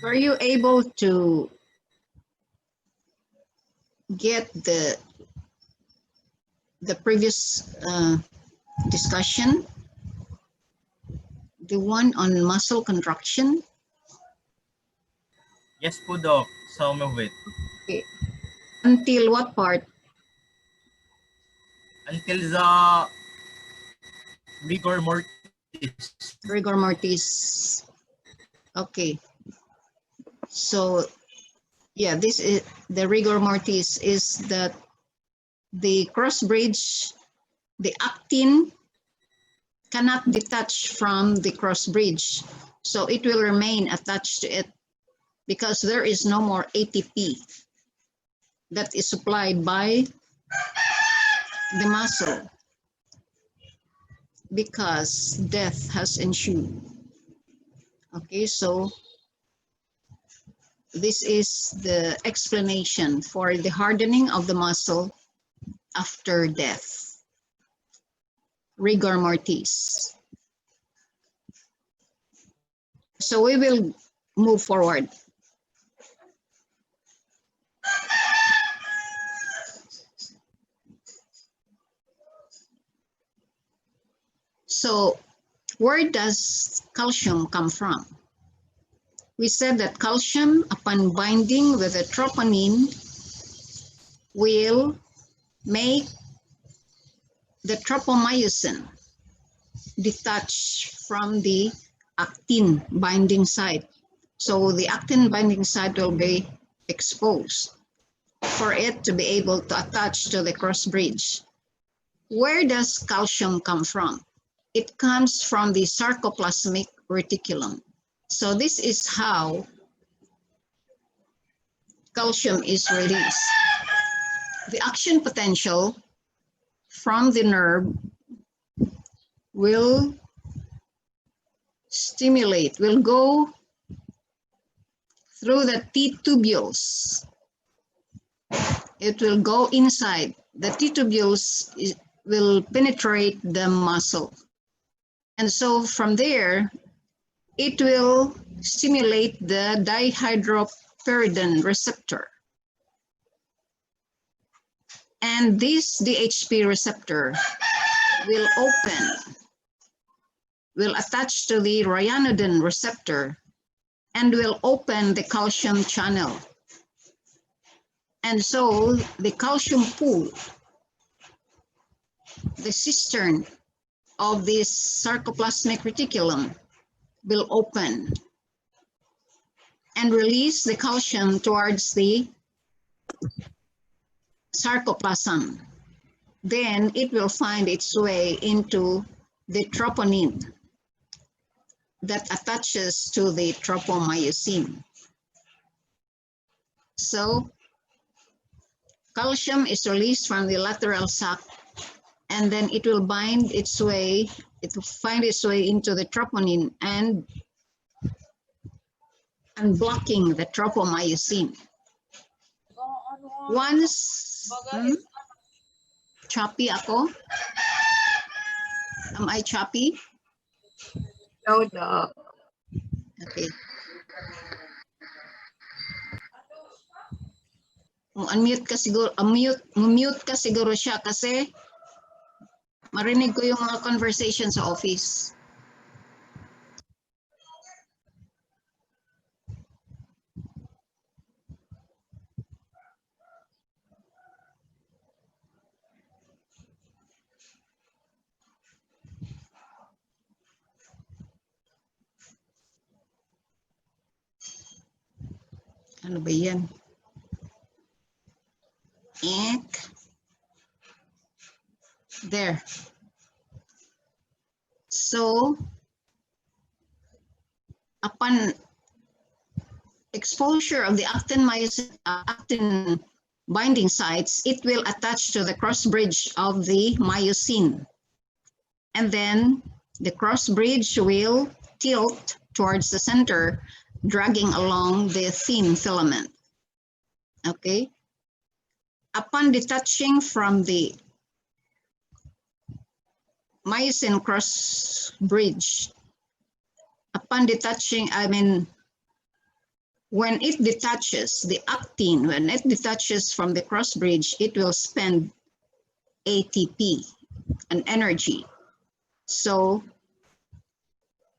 Were you able to get the previous discussion, the one on muscle contraction? Yes po, Doc. Some of it. Okay. Until what part? Until the rigor mortis. Rigor mortis. Okay. So yeah, this is the rigor mortis, is that the cross bridge, the actin cannot detach from the cross bridge. So it will remain attached to it because there is no more ATP that is supplied by the muscle because death has ensued. Okay, so this is the explanation for the hardening of the muscle after death. Rigor mortis. So we will move forward. So where does calcium come from? We said that calcium, upon binding with the troponin, will make the tropomyosin detach from the actin binding site. So the actin binding site will be exposed for it to be able to attach to the cross bridge. Where does calcium come from? It comes from the sarcoplasmic reticulum. So this is how calcium is released. The action potential from the nerve will stimulate, will go through the T-tubules. It will go inside. The T-tubules will penetrate the muscle. And so from there, it will stimulate the dihydropyridine receptor. And this DHP receptor will open, will attach to the ryanodine receptor and will open the calcium channel. And so the calcium pool, the cistern of this sarcoplasmic reticulum, will open and release the calcium towards the sarcoplasm. Then it will find its way into the troponin that attaches to the tropomyosin. So calcium is released from the lateral sac, and then it will bind its way, it will find its way into the troponin and blocking the tropomyosin. Once, choppy ako? Am I choppy? No, Doc. Okay. Unmute ka siguro, mute ka siguro siya kasi marinig ko yung mga conversation sa office. Ano ba yan? There. So, upon exposure of the actin binding sites, it will attach to the cross bridge of the myosin. And then the cross bridge will tilt towards the center, dragging along the thin filament. Okay. Upon detaching from the myosin cross bridge, upon detaching, when it detaches, the actin, when it detaches from the cross bridge, it will spend ATP, an energy. So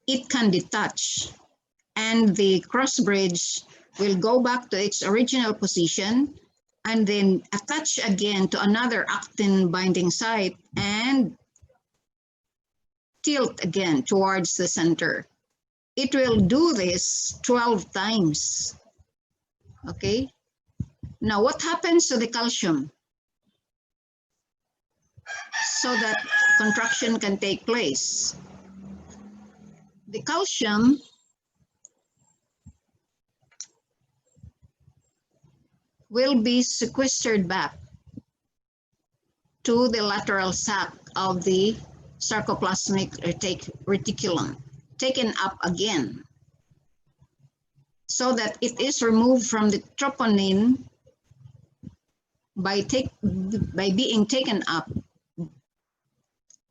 it can detach, and the cross bridge will go back to its original position and then attach again to another actin binding site and tilt again towards the center. It will do this 12 times. Okay. Now what happens to the calcium so that contraction can take place? The calcium will be sequestered back to the lateral sac of the sarcoplasmic reticulum, taken up again, so that it is removed from the troponin by being taken up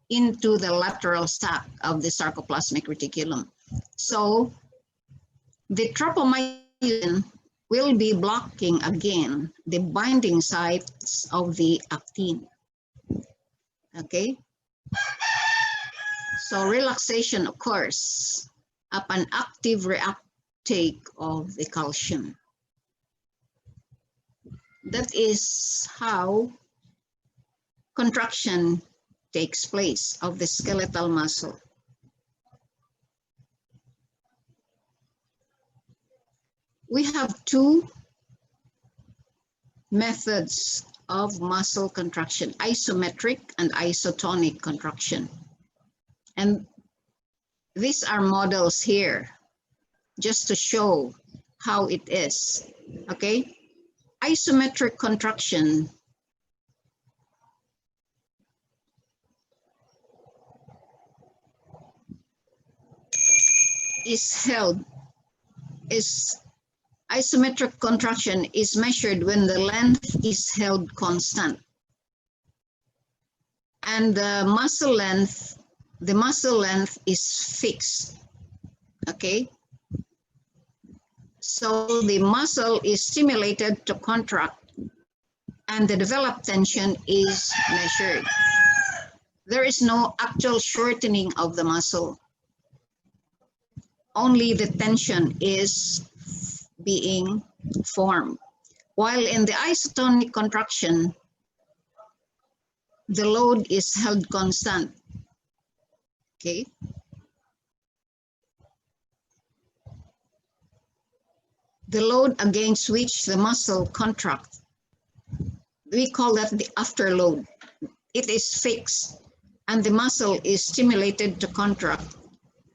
into the lateral sac of the sarcoplasmic reticulum. So the tropomyosin will be blocking again the binding sites of the actin. Okay, so relaxation occurs upon active reuptake of the calcium. That is how contraction takes place of the skeletal muscle. We have two methods of muscle contraction, isometric and isotonic contraction. And these are models here, just to show how it is, okay? Isometric contraction isometric contraction is measured when the length is held constant. And the muscle length is fixed, okay? So the muscle is stimulated to contract and the developed tension is measured. There is no actual shortening of the muscle. Only the tension is being formed. While in the isotonic contraction, the load is held constant. Okay. The load against which the muscle contracts, we call that the afterload. It is fixed and the muscle is stimulated to contract,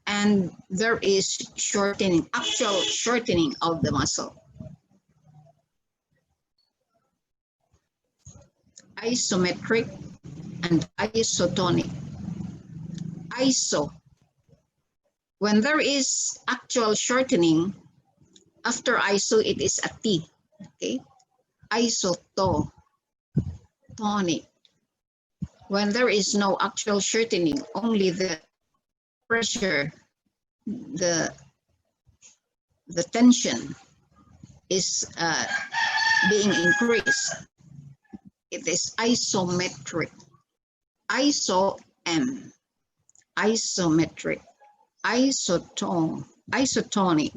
and there is shortening, actual shortening of the muscle. Isometric and isotonic. Iso, when there is actual shortening, after iso it is a T, okay? Isotonic, when there is no actual shortening, only the pressure, the tension is being increased. It is isometric. Iso-M, isometric, isotonic.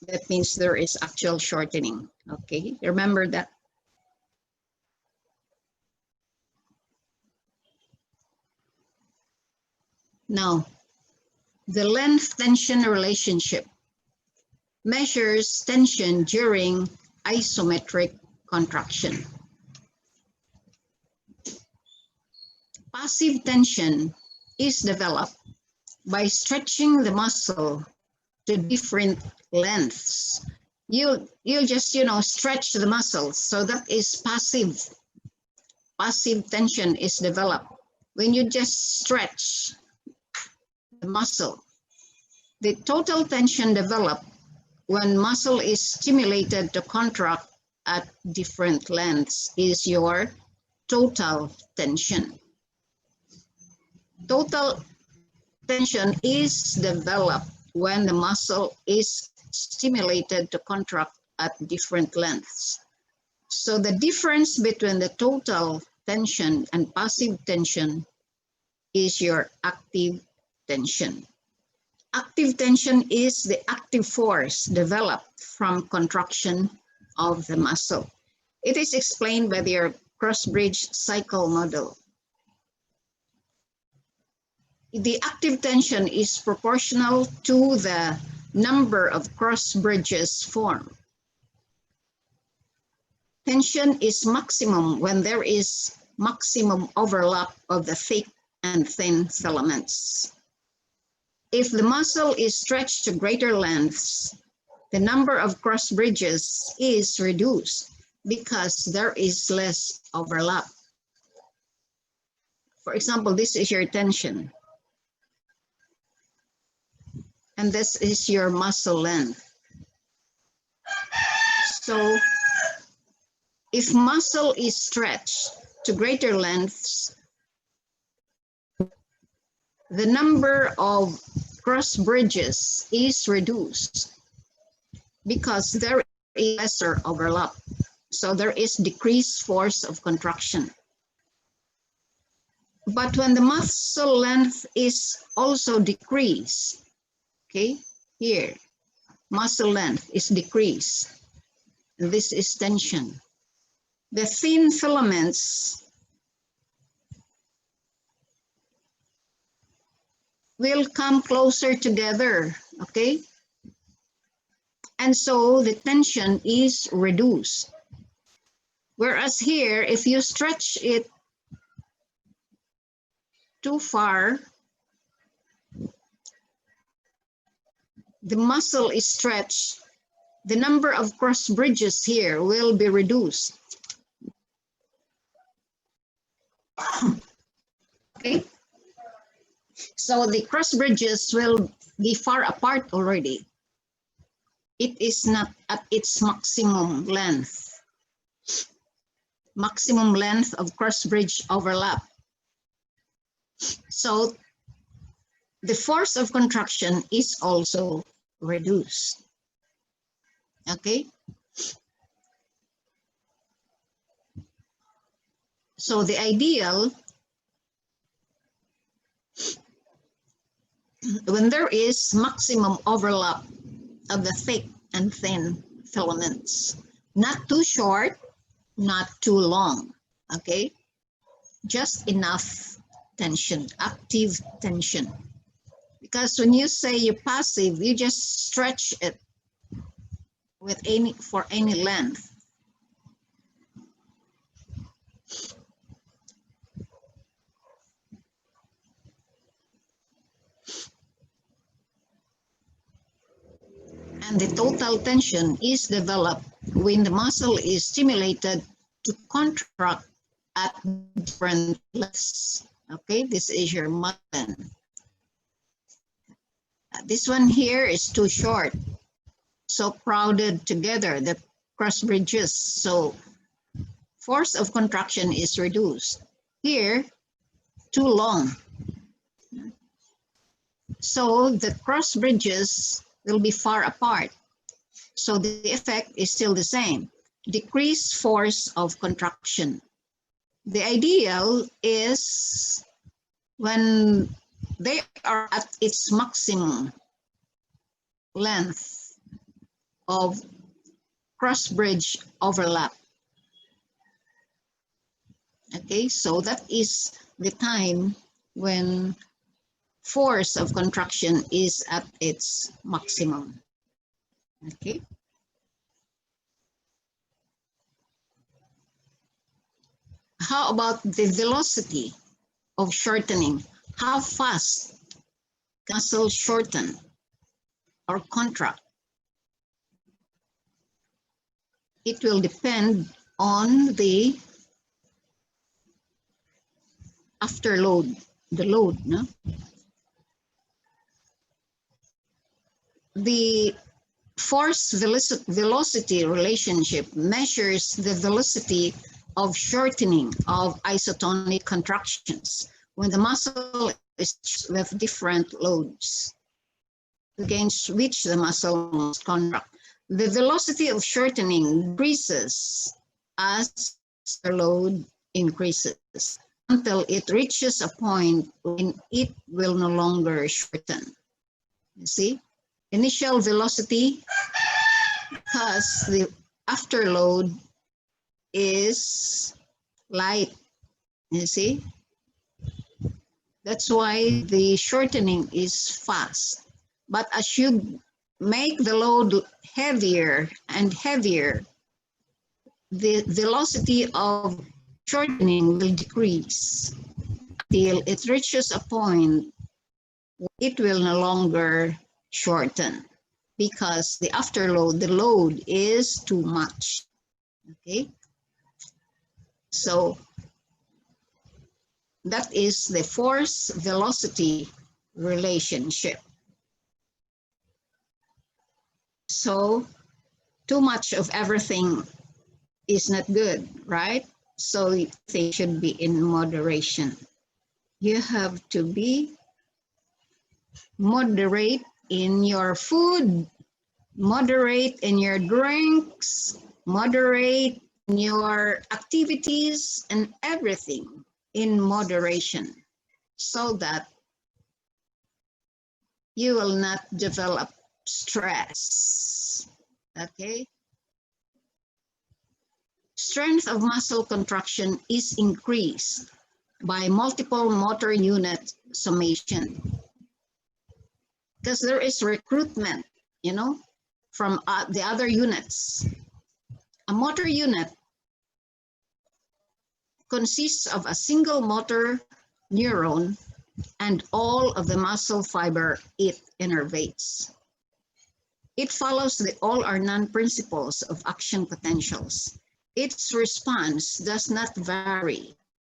That means there is actual shortening. Okay, remember that. Now, the length tension relationship measures tension during isometric contraction. Passive tension is developed by stretching the muscle to different lengths. You'll just, stretch the muscles. So that is passive. Passive tension is developed when you just stretch the muscle. The total tension developed when muscle is stimulated to contract at different lengths is your total tension. Total tension is developed when the muscle is stimulated to contract at different lengths. So the difference between the total tension and passive tension is your active tension. Active tension is the active force developed from contraction of the muscle. It is explained by their cross-bridge cycle model. The active tension is proportional to the number of cross bridges formed. Tension is maximum when there is maximum overlap of the thick and thin filaments. If the muscle is stretched to greater lengths, the number of cross bridges is reduced because there is less overlap. For example, this is your tension. And this is your muscle length. So if muscle is stretched to greater lengths, the number of cross bridges is reduced because there is lesser overlap. So there is decreased force of contraction. But when the muscle length is also decreased, okay, here, muscle length is decreased. This is tension. The thin filaments will come closer together, okay? And so the tension is reduced. Whereas here, if you stretch it too far, the muscle is stretched, the number of cross bridges here will be reduced. Okay, so the cross bridges will be far apart already. It is not at its maximum length. Maximum length of cross bridge overlap. So the force of contraction is also reduced. Okay. So the ideal, when there is maximum overlap of the thick and thin filaments, not too short, not too long, okay? Just enough tension, active tension. Because when you say you're passive, you just stretch it with for any length. And the total tension is developed when the muscle is stimulated to contract at different lengths. Okay, this is your muscle. This one here is too short, so crowded together, the cross bridges, so force of contraction is reduced. Here, too long. So the cross bridges will be far apart. So the effect is still the same. Decreased force of contraction. The ideal is when they are at its maximum length of cross bridge overlap. Okay, so that is the time when force of contraction is at its maximum. Okay. How about the velocity of shortening? How fast can muscle shorten or contract? It will depend on the afterload, the load, no? The force velocity relationship measures the velocity of shortening of isotonic contractions when the muscle is with different loads against which the muscle must contract. The velocity of shortening decreases as the load increases until it reaches a point when it will no longer shorten. You see, initial velocity, because the afterload is light, you see. That's why the shortening is fast. But as you make the load heavier and heavier, the velocity of shortening will decrease till it reaches a point where it will no longer shorten because the afterload, the load is too much. Okay, so that is the force velocity relationship. So too much of everything is not good, right? So things should be in moderation. You have to be moderate in your food, moderate in your drinks, moderate in your activities, and everything in moderation so that you will not develop stress. Okay? Strength of muscle contraction is increased by multiple motor unit summation because there is recruitment, you know, from the other units. A motor unit consists of a single motor neuron and all of the muscle fiber it innervates. It follows the all or none principles of action potentials. Its response does not vary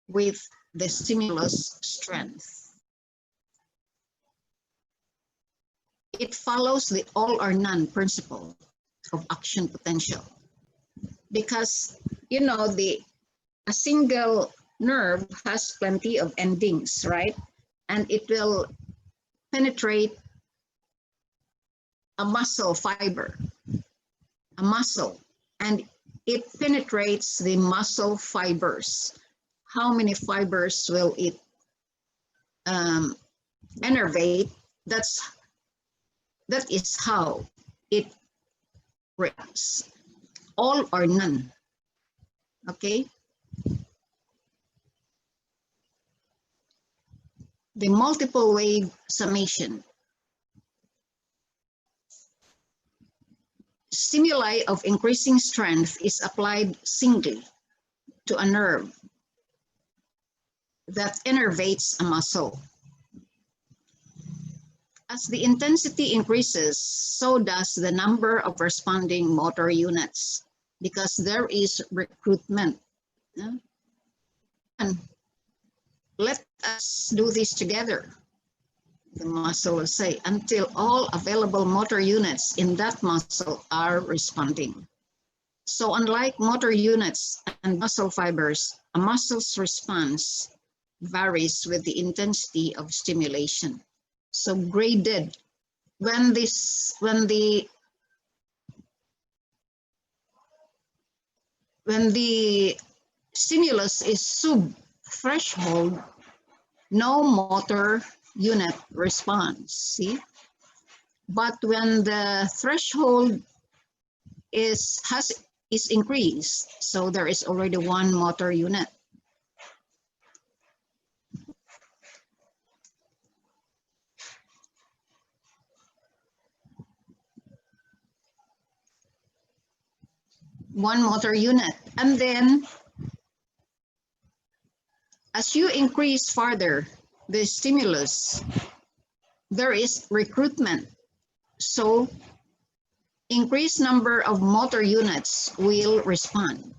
with the stimulus strength. It follows the all or none principle of action potential because, you know, a single nerve has plenty of endings, right? And it will penetrate a muscle fiber, a muscle, and it penetrates the muscle fibers. How many fibers will it innervate? That is how it reacts. All or none. Okay? The multiple wave summation. Stimuli of increasing strength is applied singly to a nerve that innervates a muscle. As the intensity increases, so does the number of responding motor units because there is recruitment. And let us do this together. The muscle will say, until all available motor units in that muscle are responding. So unlike motor units and muscle fibers, a muscle's response varies with the intensity of stimulation. So graded, when the stimulus is sub-threshold, no motor unit response, see? But when the threshold is increased, so there is already one motor unit. One motor unit. And then as you increase further the stimulus, there is recruitment. So increased number of motor units will respond.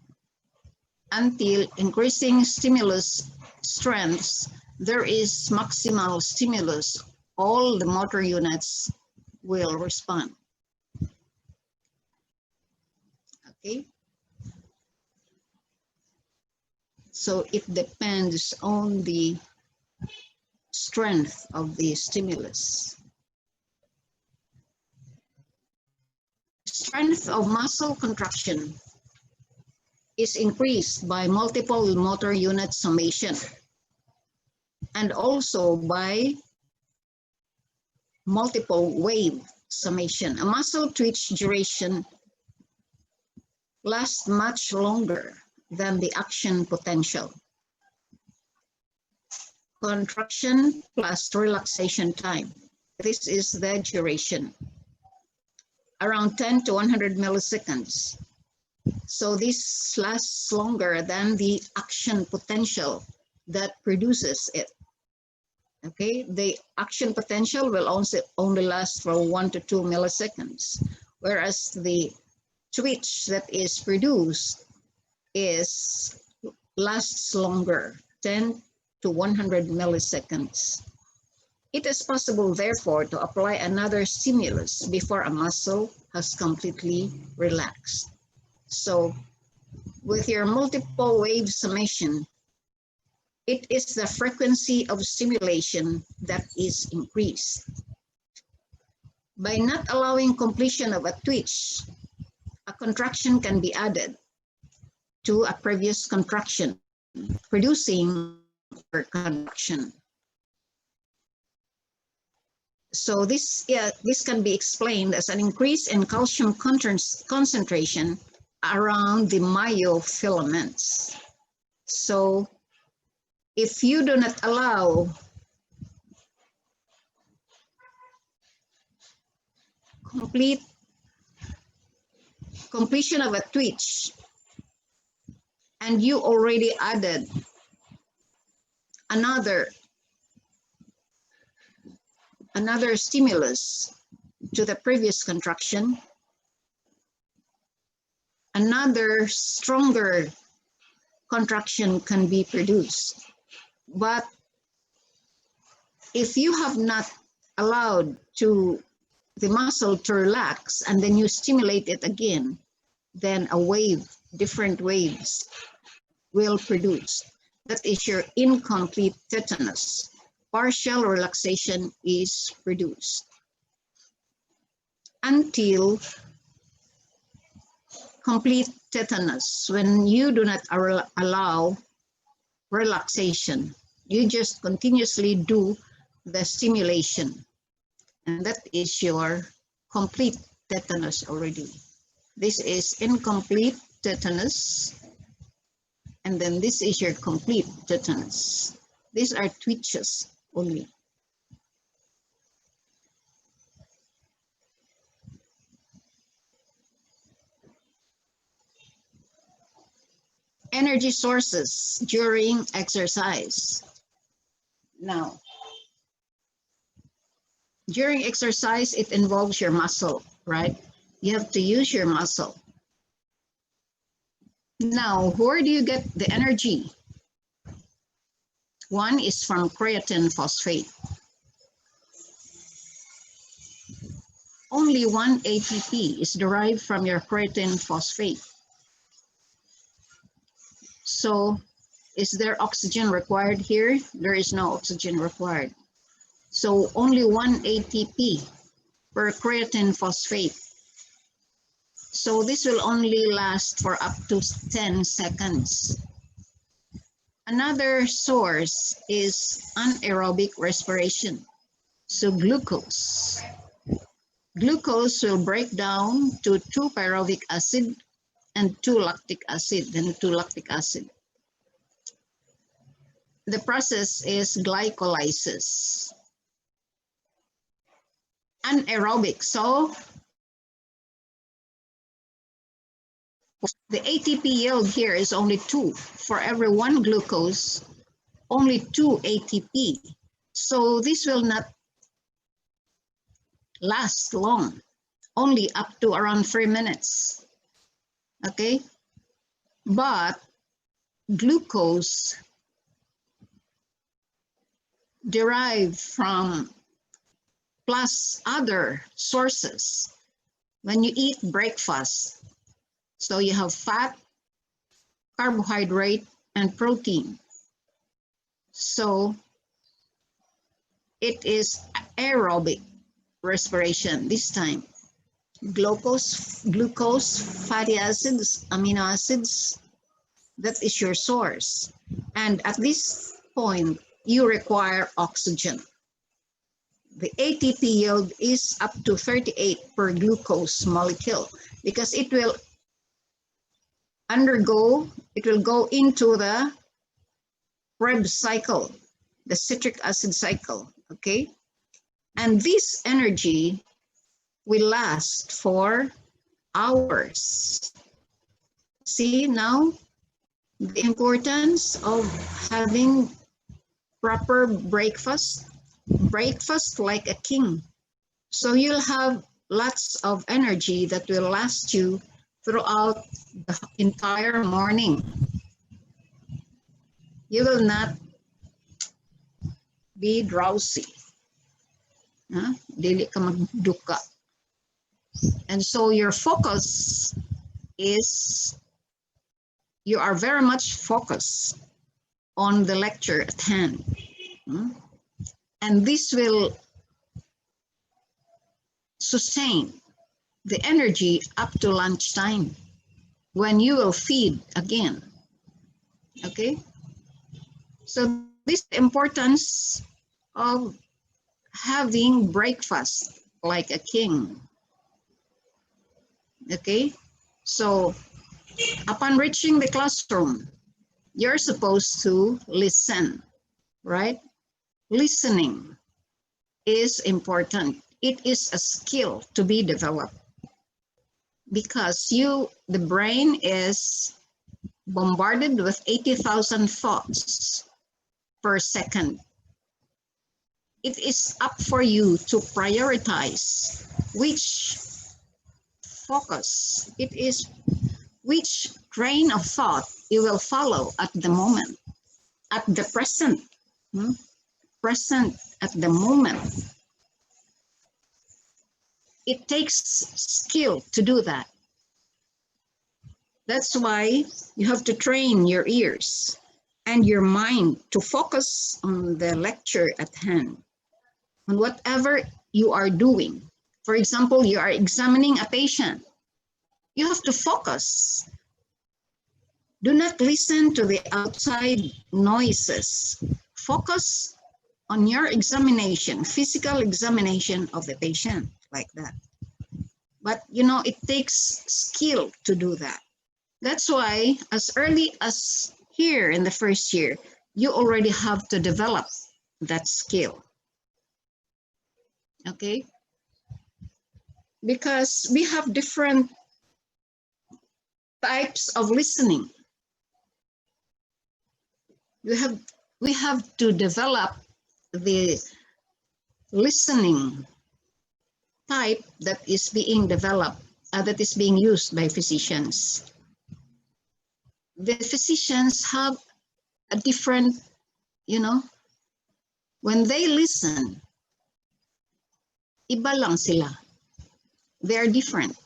Until increasing stimulus strengths, there is maximal stimulus. All the motor units will respond. Okay. So it depends on the strength of the stimulus. Strength of muscle contraction is increased by multiple motor unit summation and also by multiple wave summation. A muscle twitch duration lasts much longer than the action potential. Contraction plus relaxation time. This is the duration, around 10 to 100 milliseconds. So this lasts longer than the action potential that produces it. Okay, the action potential will only last for 1 to 2 milliseconds, whereas the twitch that is produced lasts longer, 10 to 100 milliseconds. It is possible, therefore, to apply another stimulus before a muscle has completely relaxed. So with your multiple wave summation, it is the frequency of stimulation that is increased. By not allowing completion of a twitch, a contraction can be added to a previous contraction, producing a contraction. So this can be explained as an increase in calcium concentration around the myofilaments. So if you do not allow completion of a twitch, and you already added another stimulus to the previous contraction, another stronger contraction can be produced. But if you have not allowed the muscle to relax and then you stimulate it again, then different waves will produce. That is your incomplete tetanus. Partial relaxation is produced until complete tetanus, when you do not allow relaxation. You just continuously do the stimulation, and that is your complete tetanus already. This is incomplete tetanus, and then this is your complete tetanus. These are twitches only. Energy sources during exercise. Now, during exercise, it involves your muscle, right? You have to use your muscle. Now, where do you get the energy? One is from creatine phosphate. Only one ATP is derived from your creatine phosphate. So, is there oxygen required here? There is no oxygen required. So, only one ATP per creatine phosphate. So, this will only last for up to 10 seconds. Another source is anaerobic respiration. So, glucose. Glucose will break down to 2-pyruvic acid and 2-lactic acid, then 2-lactic acid. The process is glycolysis. Anaerobic, so the ATP yield here is only 2. For every 1 glucose, only 2 ATP. So this will not last long, only up to around 3 minutes. Okay, but glucose derived from plus other sources when you eat breakfast. So you have fat, carbohydrate, and protein. So it is aerobic respiration this time. Glucose, fatty acids, amino acids, that is your source. And at this point, you require oxygen. The ATP yield is up to 38 per glucose molecule because it will go into the Krebs cycle, the citric acid cycle, okay? And this energy will last for hours. See now the importance of having proper breakfast like a king. So you'll have lots of energy that will last you throughout the entire morning. You will not be drowsy. Dili ka magduka. And so your focus is, you are very much focused on the lecture at hand. And this will sustain the energy up to lunchtime when you will feed again. Okay? So this is the importance of having breakfast like a king. Okay? So upon reaching the classroom, you're supposed to listen, right? Listening is important. It is a skill to be developed because the brain is bombarded with 80,000 thoughts per second. It is up for you to prioritize which focus, which train of thought you will follow at the moment, at the present, present at the moment. It takes skill to do that. That's why you have to train your ears and your mind to focus on the lecture at hand, on whatever you are doing. For example, you are examining a patient. You have to focus. Do not listen to the outside noises. Focus on your examination, physical examination of the patient, like that. But it takes skill to do that. That's why as early as here in the first year, you already have to develop that skill. Okay? Because we have different types of listening. We have to develop the listening type that is being developed, that is being used by physicians. The physicians have a different, when they listen, iba lang sila. They are different.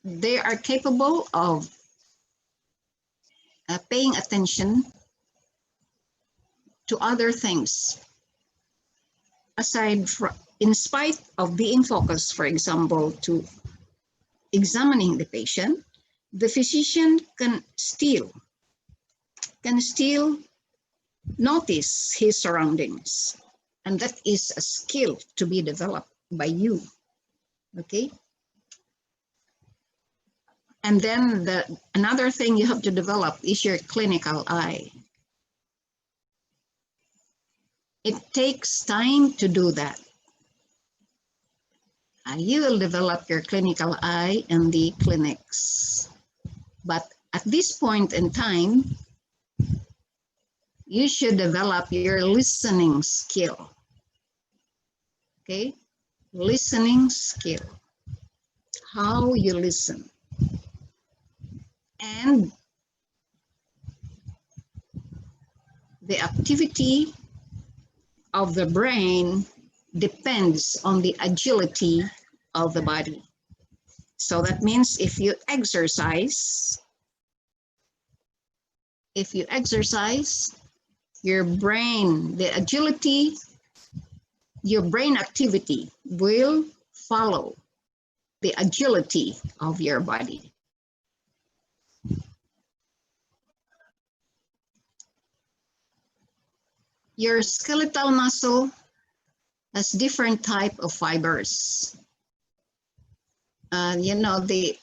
They are capable of paying attention to other things aside from, in spite of being focused, for example, to examining the patient, the physician can still notice his surroundings, and that is a skill to be developed by you. Okay? And then another thing you have to develop is your clinical eye. It takes time to do that. You will develop your clinical eye in the clinics. But at this point in time, you should develop your listening skill. Okay? Listening skill. How you listen. And the activity of the brain depends on the agility of the body. So that means if you exercise, your brain, the agility, your brain activity will follow the agility of your body. Your skeletal muscle has different type of fibers. You know, the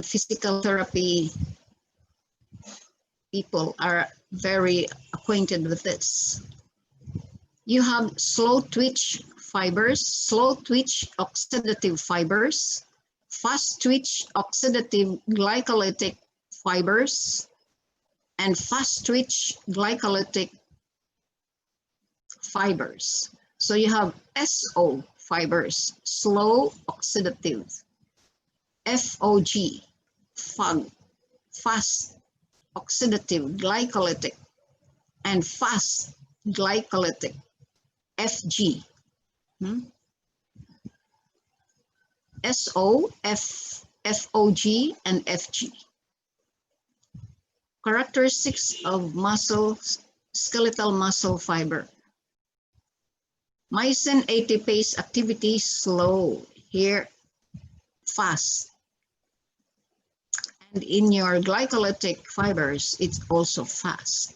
physical therapy people are very acquainted with this. You have slow twitch fibers, slow twitch oxidative fibers, fast twitch oxidative glycolytic fibers, and fast twitch glycolytic fibers. So you have SO fibers, slow oxidative, FOG, fast oxidative glycolytic, and fast glycolytic, FG. SO, FOG, and FG. Characteristics of skeletal muscle fiber. Myosin ATPase activity slow, here fast. And in your glycolytic fibers, it's also fast.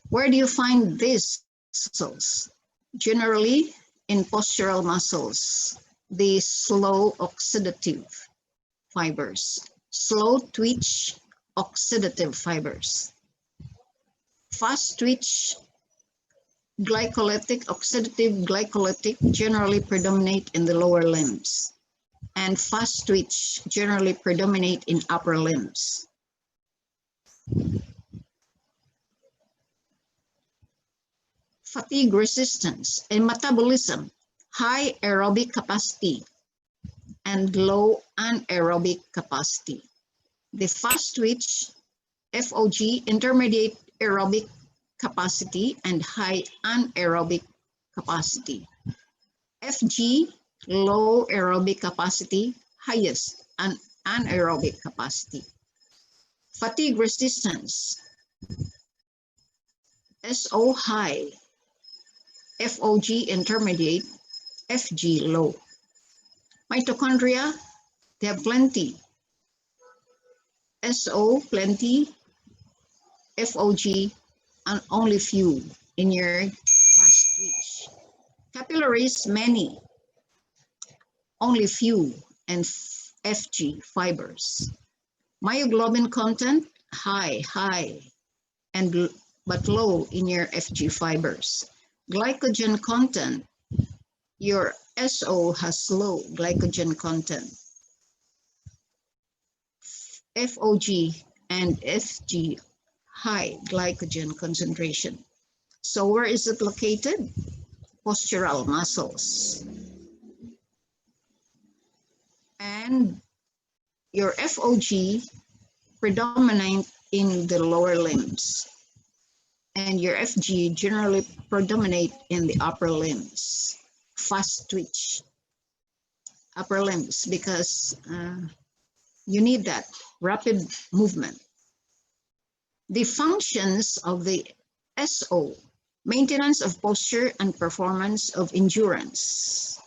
Where do you find these muscles? Generally in postural muscles, the slow oxidative fibers, slow twitch oxidative fibers. Fast twitch glycolytic, oxidative glycolytic generally predominate in the lower limbs, and fast twitch generally predominate in upper limbs. Fatigue resistance and metabolism, high aerobic capacity and low anaerobic capacity. The fast twitch, FOG, intermediate aerobic capacity and high anaerobic capacity. FG, low aerobic capacity, highest anaerobic capacity. Fatigue resistance, SO high, FOG intermediate, FG low. Mitochondria, they have plenty. SO plenty, FOG and only few in your fast twitch. Capillaries many, only few, and FG fibers. Myoglobin content high, and but low in your FG fibers. Glycogen content, your SO has low glycogen content. FOG and FG high glycogen concentration. So where is it located? Postural muscles. And your FOG predominate in the lower limbs, and your FG generally predominate in the upper limbs. Fast twitch, upper limbs, because you need that rapid movement. The functions of the SO, maintenance of posture and performance of endurance.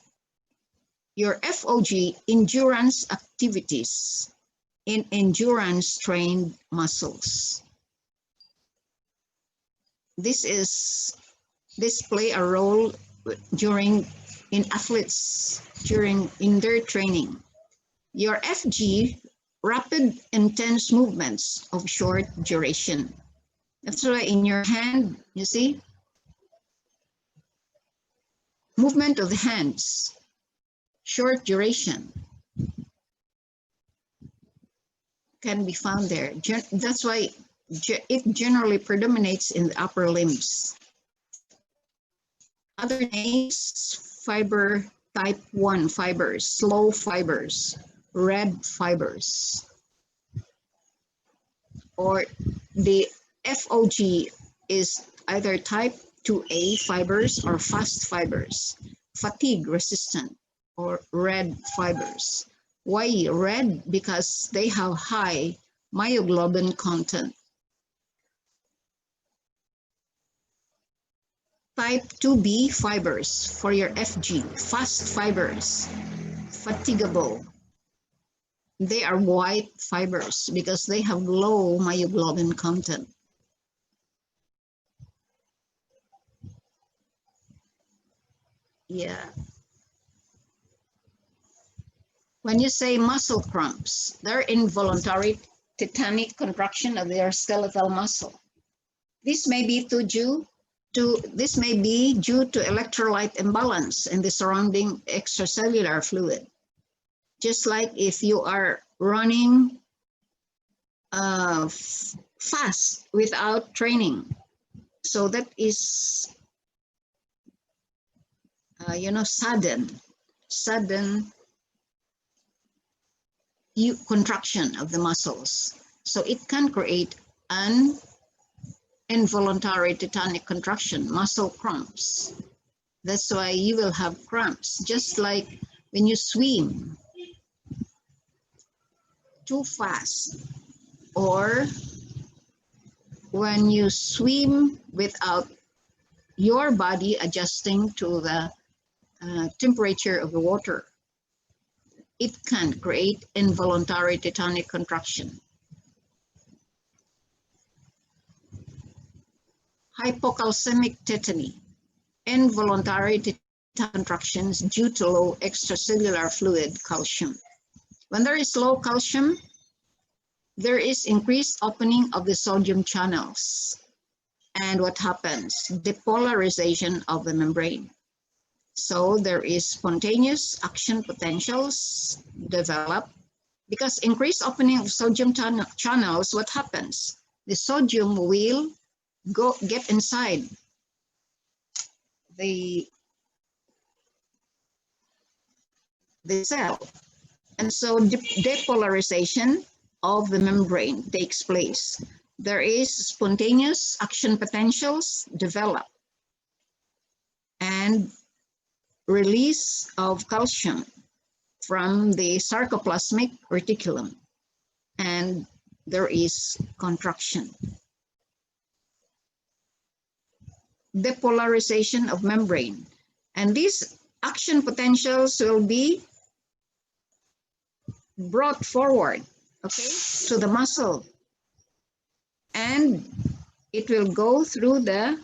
Your FOG, endurance activities in endurance trained muscles. This play a role in athletes in their training. Your FG, rapid intense movements of short duration. That's why in your hand, you see, movement of the hands, short duration can be found there. That's why it generally predominates in the upper limbs. Other names, fiber type 1 fibers, slow fibers, red fibers, or the FOG is either type 2A fibers or fast fibers, fatigue resistant or red fibers. Why red? Because they have high myoglobin content. Type 2B fibers for your FG, fast fibers, fatigable. They are white fibers because they have low myoglobin content. Yeah. When you say muscle cramps, they're involuntary tetanic contraction of their skeletal muscle. This may be due to electrolyte imbalance in the surrounding extracellular fluid. Just like if you are running fast without training. So that is, sudden contraction of the muscles. So it can create an involuntary tetanic contraction, muscle cramps. That's why you will have cramps, just like when you swim too fast or when you swim without your body adjusting to the temperature of the water. It can create involuntary tetanic contraction. Hypocalcemic tetany, involuntary tetanic contractions due to low extracellular fluid calcium. When there is low calcium, there is increased opening of the sodium channels. And what happens? Depolarization of the membrane. So there is spontaneous action potentials develop because increased opening of sodium channels, what happens? The sodium will get inside the cell. And so depolarization of the membrane takes place. There is spontaneous action potentials develop and release of calcium from the sarcoplasmic reticulum, and there is contraction. Depolarization of membrane, and these action potentials will be brought forward, okay, to the muscle, and it will go through the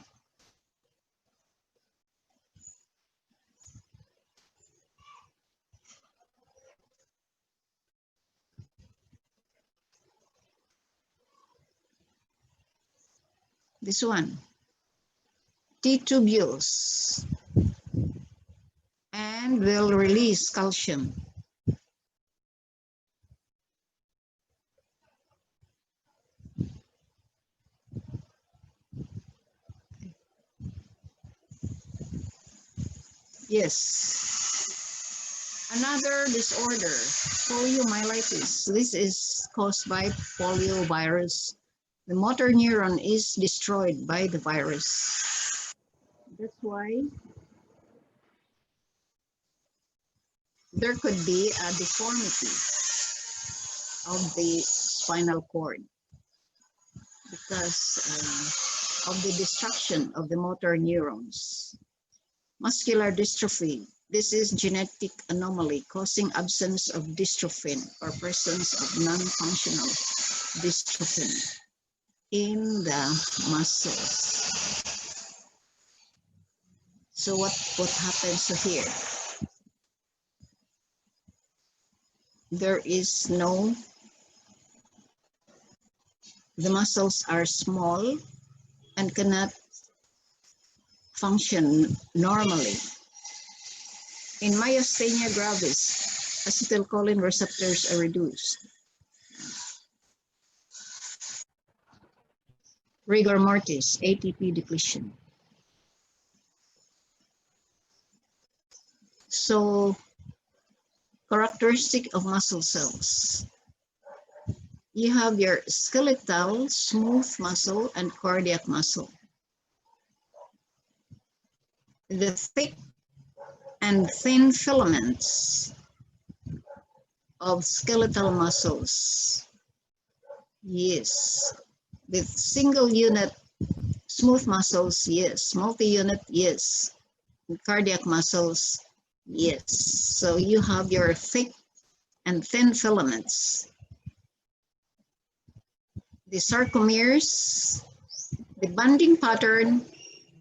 this one, T-tubules, and will release calcium. Yes. Another disorder, polio myelitis. This is caused by polio virus. The motor neuron is destroyed by the virus. That's why there could be a deformity of the spinal cord because of the destruction of the motor neurons. Muscular dystrophy. This is genetic anomaly causing absence of dystrophin or presence of non-functional dystrophin in the muscles. So what happens here? There is no, the muscles are small and cannot function normally. In myasthenia gravis, acetylcholine receptors are reduced. Rigor mortis, ATP depletion. So, characteristic of muscle cells. You have your skeletal, smooth muscle and cardiac muscle. The thick and thin filaments of skeletal muscles. Yes, with single unit Smooth muscles, yes. Multi-unit, yes. Cardiac muscles, yes. So you have your thick and thin filaments. The sarcomeres, the bonding pattern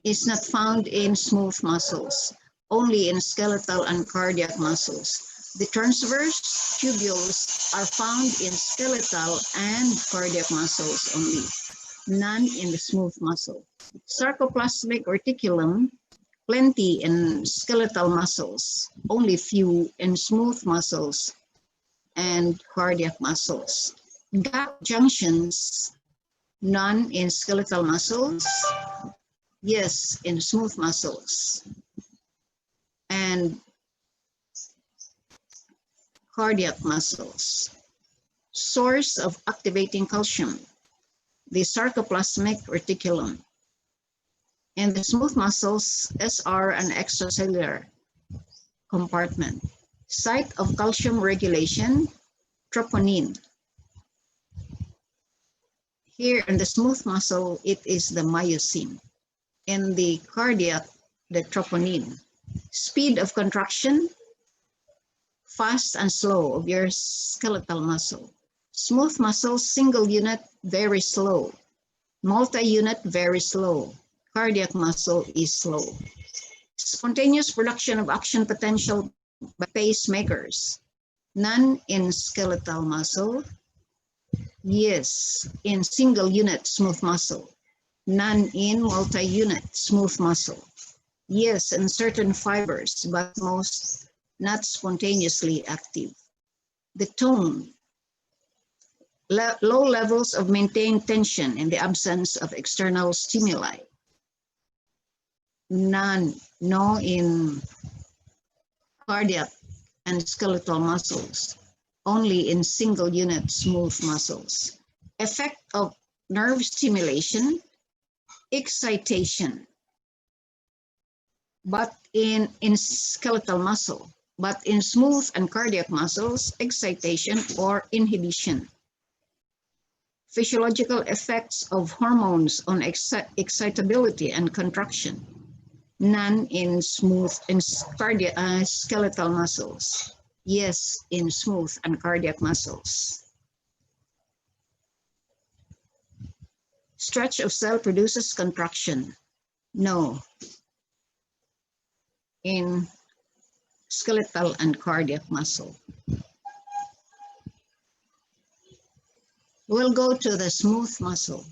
is not found in smooth muscles, only in skeletal and cardiac muscles. The transverse tubules are found in skeletal and cardiac muscles only, none in the smooth muscle. Sarcoplasmic reticulum, plenty in skeletal muscles, only few in smooth muscles and cardiac muscles. Gap junctions, none in skeletal muscles, yes, in smooth muscles and cardiac muscles. Source of activating calcium, the sarcoplasmic reticulum. In the smooth muscles, SR and extracellular compartment. Site of calcium regulation, troponin. Here in the smooth muscle, it is the myosin. In the cardiac, the troponin. Speed of contraction, fast and slow of your skeletal muscle. Smooth muscle, single unit, very slow. Multi-unit, very slow. Cardiac muscle is slow. Spontaneous production of action potential by pacemakers. None in skeletal muscle. Yes, in single unit smooth muscle. None in multi-unit smooth muscle. Yes, in certain fibers, but most not spontaneously active. The tone, low levels of maintained tension in the absence of external stimuli. None, no in cardiac and skeletal muscles, only in single unit smooth muscles. Effect of nerve stimulation, excitation, but in skeletal muscle, but in smooth and cardiac muscles, excitation or inhibition. Physiological effects of hormones on excitability and contraction. None in smooth and skeletal muscles. Yes, in smooth and cardiac muscles. Stretch of cell produces contraction. No, in skeletal and cardiac muscle. We'll go to the smooth muscle.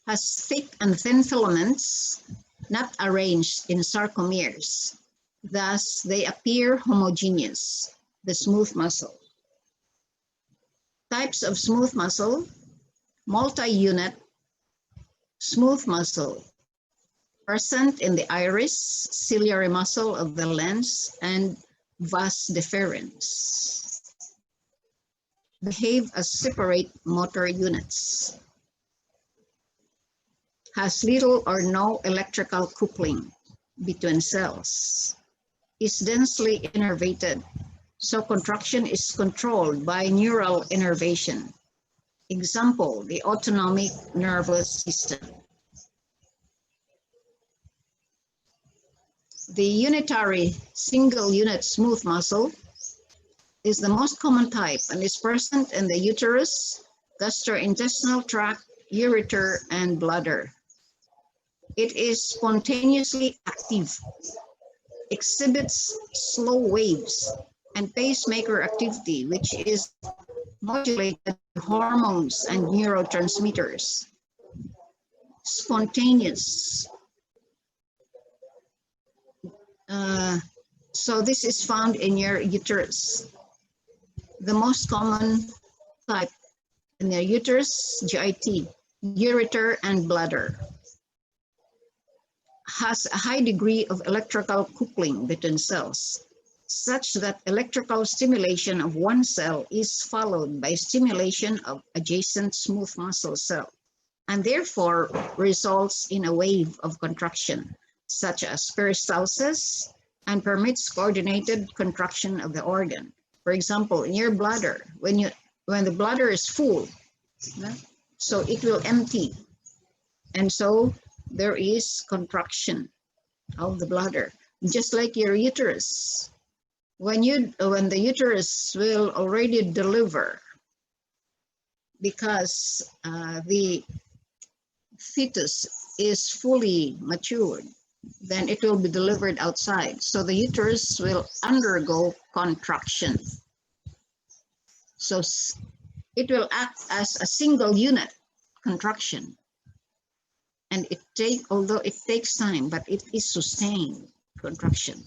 Has thick and thin filaments, not arranged in sarcomeres. Thus, they appear homogeneous, the smooth muscle. Types of smooth muscle, multi-unit smooth muscle, present in the iris, ciliary muscle of the lens, and vas deferens. Behave as separate motor units. Has little or no electrical coupling between cells. Is densely innervated, so contraction is controlled by neural innervation. Example, the autonomic nervous system. The unitary single unit smooth muscle is the most common type and is present in the uterus, gastrointestinal tract, ureter, and bladder. It is spontaneously active, exhibits slow waves and pacemaker activity, which is modulated by hormones and neurotransmitters. Spontaneous. So this is found in your uterus. The most common type in the uterus, GIT, ureter, and bladder. Has a high degree of electrical coupling between cells, such that electrical stimulation of one cell is followed by stimulation of adjacent smooth muscle cell, and therefore results in a wave of contraction, such as peristalsis, and permits coordinated contraction of the organ. For example, in your bladder, when the bladder is full, So it will empty. And so there is contraction of the bladder, just like your uterus. When the uterus will already deliver, because the fetus is fully matured, then it will be delivered outside. So the uterus will undergo contraction. So it will act as a single unit contraction. And although it takes time, but it is sustained contraction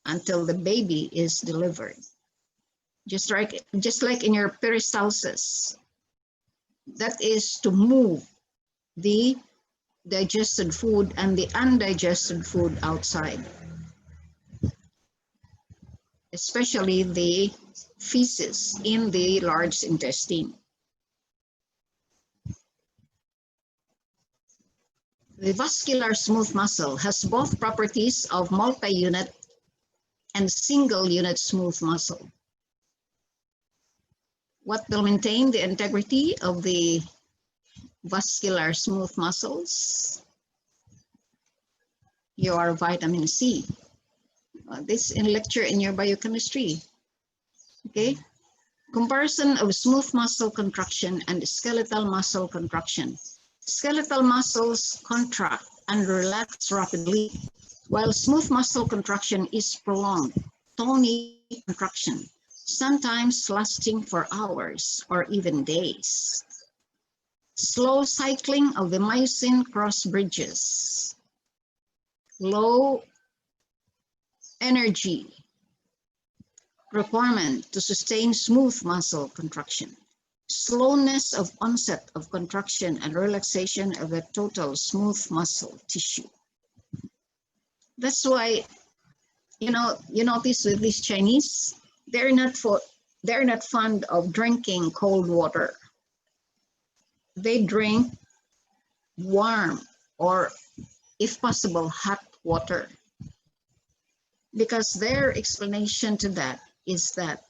until the baby is delivered. Just like in your peristalsis, that is to move the digested food and the undigested food outside, especially the feces in the large intestine. The vascular smooth muscle has both properties of multi-unit and single-unit smooth muscle. What will maintain the integrity of the vascular smooth muscles? Your vitamin C. This in lecture in your biochemistry. Okay. Comparison of smooth muscle contraction and skeletal muscle contraction. Skeletal muscles contract and relax rapidly, while smooth muscle contraction is prolonged, tonic contraction, sometimes lasting for hours or even days. Slow cycling of the myosin cross bridges. Low energy requirement to sustain smooth muscle contraction. Slowness of onset of contraction and relaxation of the total smooth muscle tissue. That's why, you notice with these Chinese, they're not fond of drinking cold water. They drink warm or, if possible, hot water. Because their explanation to that is that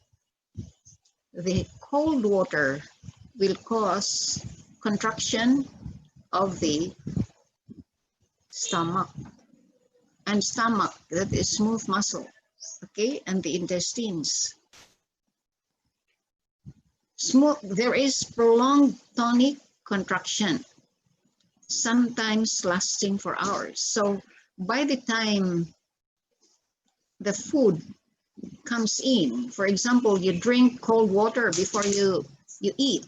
the cold water will cause contraction of the stomach. And stomach, that is smooth muscle, okay, and the intestines. There is prolonged tonic contraction, sometimes lasting for hours. So by the time the food comes in, for example, you drink cold water before you eat,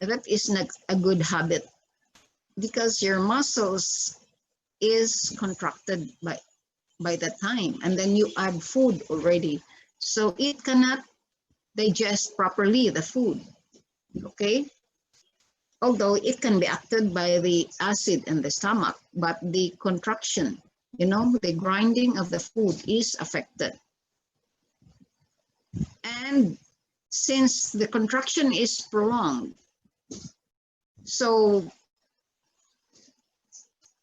that is not a good habit, because your muscles is contracted by that time, and then you add food already, so it cannot digest properly the food, okay? Although it can be acted by the acid in the stomach, but the contraction, the grinding of the food is affected. And since the contraction is prolonged, so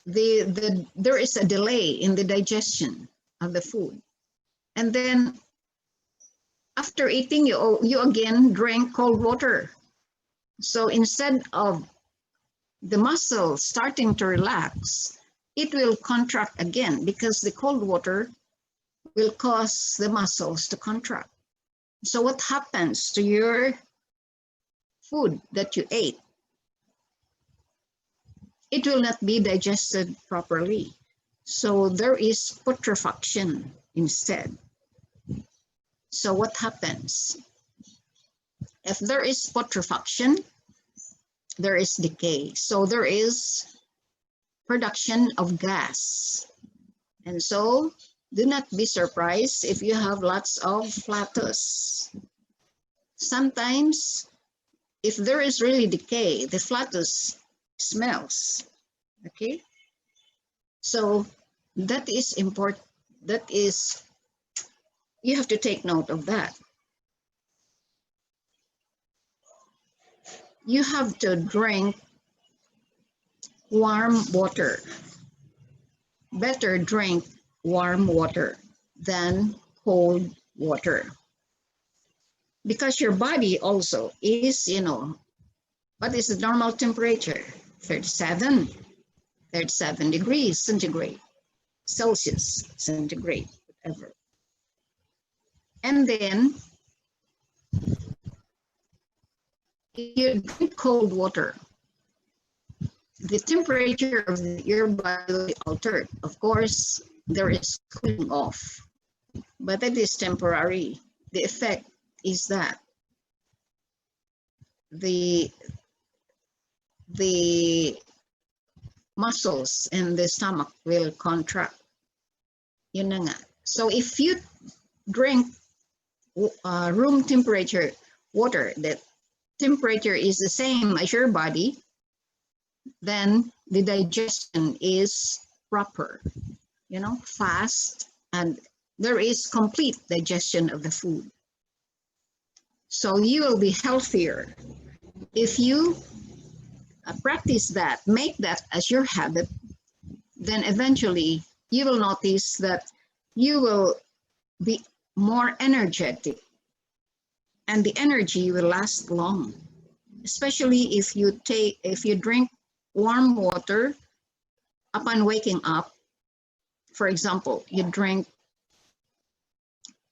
there is a delay in the digestion of the food. And then after eating, you again drink cold water. So instead of the muscle starting to relax, it will contract again, because the cold water will cause the muscles to contract. So what happens to your food that you ate? It will not be digested properly. So there is putrefaction instead. So what happens? If there is putrefaction, there is decay. So there is production of gas. And so do not be surprised if you have lots of flatus. Sometimes, if there is really decay, the flatus smells, okay? So that is important. You have to take note of that. You have to drink warm water. Better drink warm water than cold water. Because your body also is, What is the normal temperature? 37 degrees centigrade, Celsius, centigrade, whatever. And then if you drink cold water, the temperature of your body will be altered. Of course, there is cooling off, but that is temporary. The effect is that the muscles in the stomach will contract. Yun na nga. So if you drink room temperature water, that temperature is the same as your body, then the digestion is proper, fast, and there is complete digestion of the food. So you will be healthier if you practice that, make that as your habit. Then eventually you will notice that you will be more energetic, and the energy will last long, especially if you drink warm water upon waking up. For example, you drink,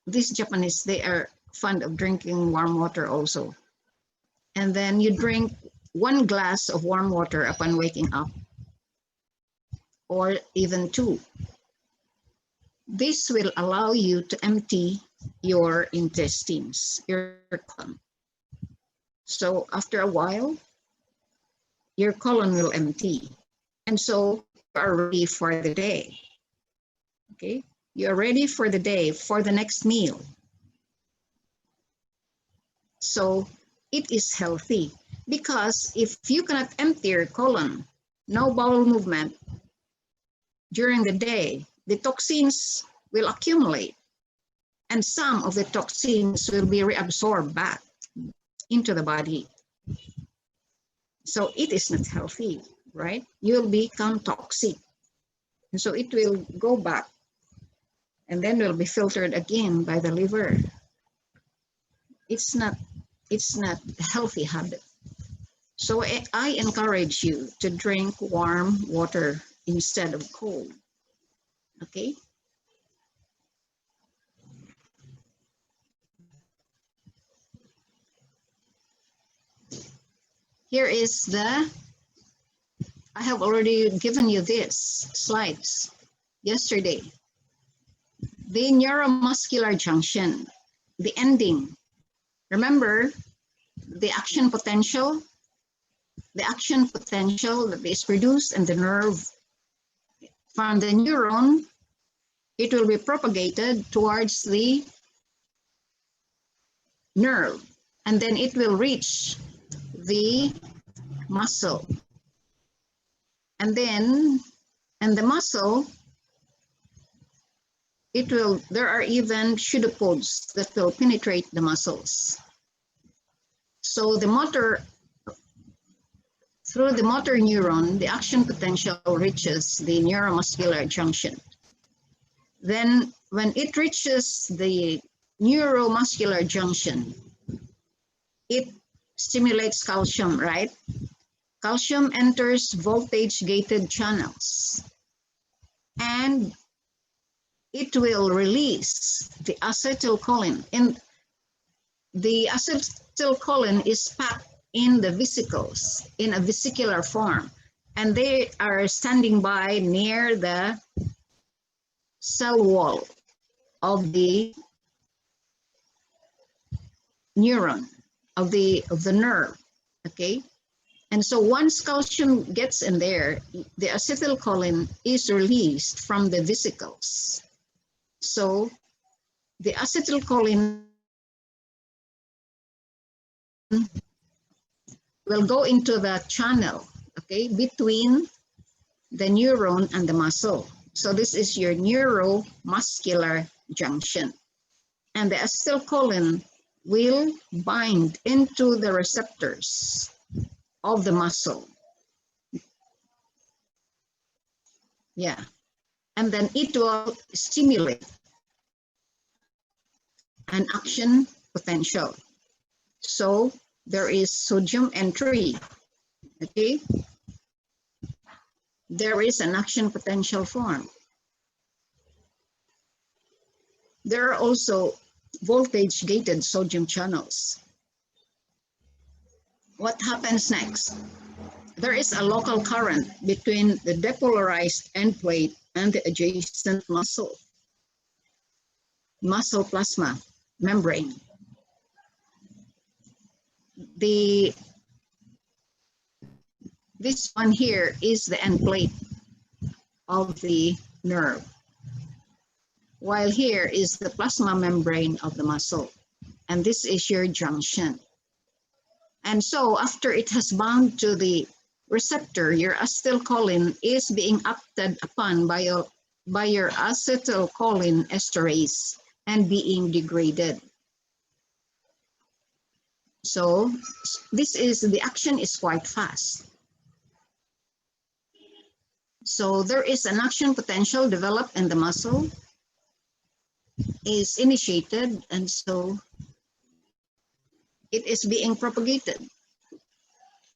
these Japanese, they are fond of drinking warm water also. And then you drink 1 glass of warm water upon waking up, or even 2. This will allow you to empty your intestines, your colon. So after a while, your colon will empty. And so you are ready for the day. Okay? You are ready for the day, for the next meal. So it is healthy, because if you cannot empty your colon, no bowel movement during the day, the toxins will accumulate, and some of the toxins will be reabsorbed back into the body. So it is not healthy, right? You'll become toxic. And so it will go back, and then will be filtered again by the liver. It's not a healthy habit. So I encourage you to drink warm water instead of cold. Okay? Here is I have already given you this slides yesterday. The neuromuscular junction, the ending. Remember the action potential? The action potential that is produced in the nerve from the neuron, it will be propagated towards the nerve, and then it will reach the muscle. And then, the muscle, there are even pseudopods that will penetrate the muscles. So through the motor neuron, the action potential reaches the neuromuscular junction. Then when it reaches the neuromuscular junction, it stimulates calcium, right? Calcium enters voltage-gated channels, and it will release the acetylcholine. And the acetylcholine is packed in the vesicles, in a vesicular form, and they are standing by near the cell wall of the neuron, of the nerve, okay? And so once calcium gets in there, the acetylcholine is released from the vesicles. So the acetylcholine will go into the channel, okay, between the neuron and the muscle. So this is your neuromuscular junction. And the acetylcholine will bind into the receptors of the muscle. Yeah. And then it will stimulate an action potential. So there is sodium entry Okay? There is an action potential formed. There are also voltage-gated sodium channels. What happens next? There is a local current between the depolarized end plate and the adjacent muscle plasma membrane. This one here is the end plate of the nerve, while here is the plasma membrane of the muscle, and this is your junction. And so after it has bound to the receptor, your acetylcholine is being acted upon by your acetylcholine esterase and being degraded. So the action is quite fast. So there is an action potential developed in the muscle, is initiated, and so it is being propagated.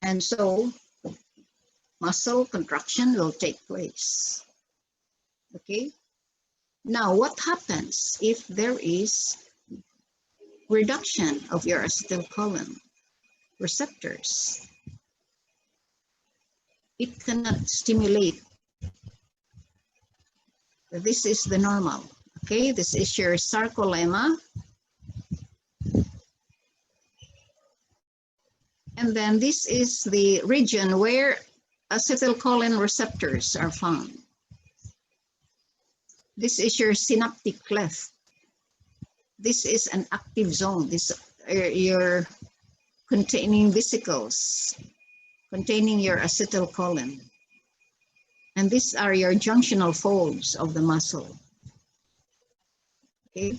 And so muscle contraction will take place. Okay? Now, what happens if there is reduction of your acetylcholine receptors? It cannot stimulate. This is the normal. Okay, this is your sarcolemma. And then this is the region where acetylcholine receptors are found. This is your synaptic cleft. This is an active zone. This your containing vesicles, containing your acetylcholine. And these are your junctional folds of the muscle. Okay.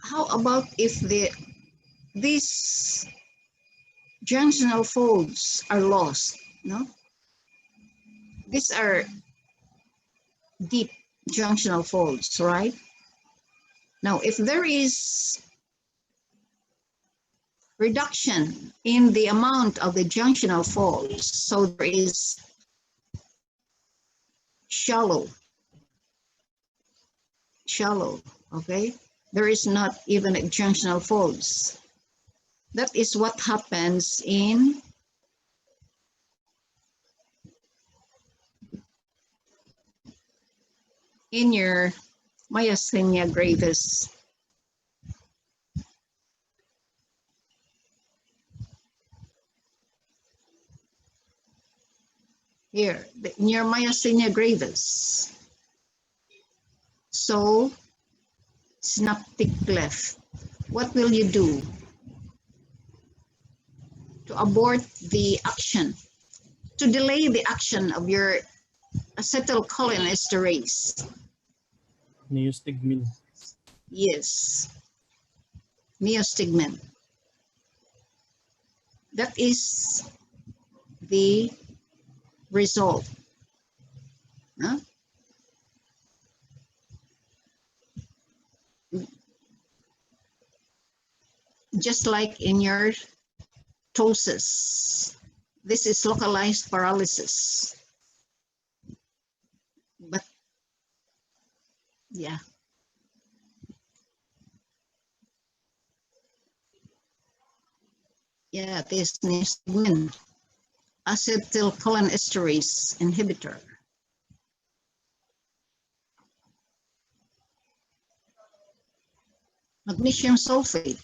How about if these junctional folds are lost? No? These are deep junctional folds, right? Now, if there is reduction in the amount of the junctional folds, so there is shallow, okay? There is not even junctional folds. That is what happens in your myasthenia gravis. Here, in your myasthenia gravis. So, synaptic cleft. What will you do to abort the action, to delay the action of your acetylcholine esterase? Neostigmin. Yes, neostigmin. That is the result. Huh? Just like in your ptosis, this is localized paralysis. But yeah. Yeah, this neostigmin, acetylcholine esterase inhibitor. Magnesium sulfate.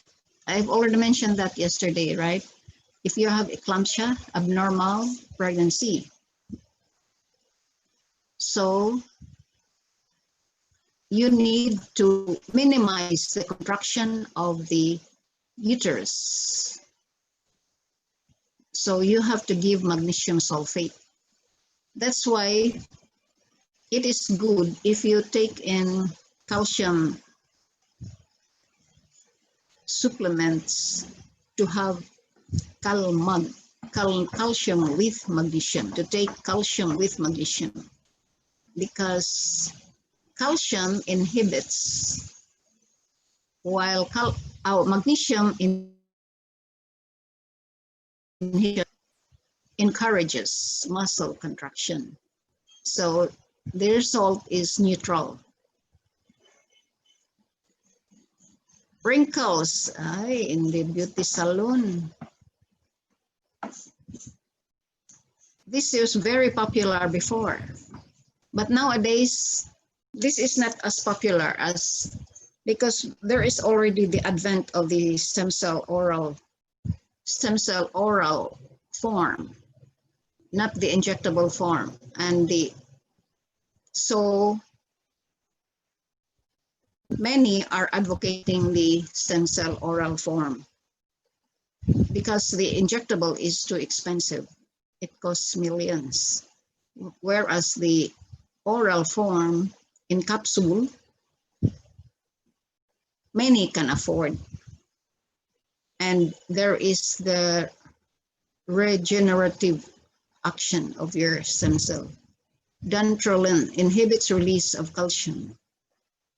I've already mentioned that yesterday, right? If you have eclampsia, abnormal pregnancy. So you need to minimize the contraction of the uterus. So you have to give magnesium sulfate. That's why it is good if you take in calcium supplements to have calcium with magnesium, to take calcium with magnesium, because calcium inhibits, while magnesium encourages muscle contraction. So the result is neutral. Wrinkles in the beauty salon. This was very popular before, but nowadays this is not as popular as, because there is already the advent of the stem cell oral form, not the injectable form, and so many are advocating the stem cell oral form because the injectable is too expensive. It costs millions, whereas the oral form in capsule, many can afford. And there is the regenerative action of your stem cell. Dantrolene inhibits release of calcium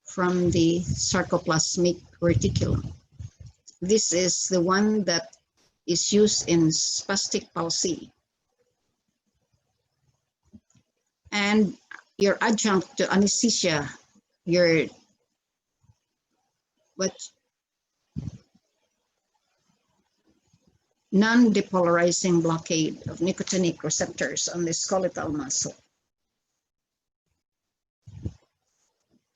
from the sarcoplasmic reticulum. This is the one that is used in spastic palsy. And your adjunct to anesthesia, your non-depolarizing blockade of nicotinic receptors on the skeletal muscle.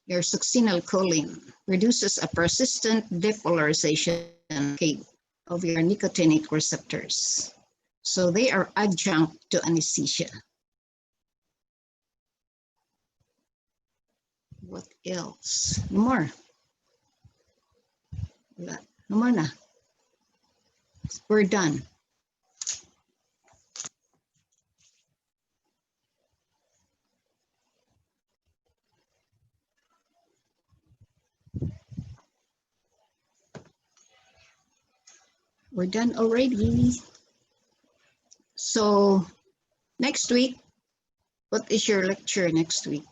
Your succinylcholine reduces a persistent depolarization of your nicotinic receptors. So they are adjunct to anesthesia. What else? No more. No more na. We're done. We're done already. So next week, what is your lecture next week?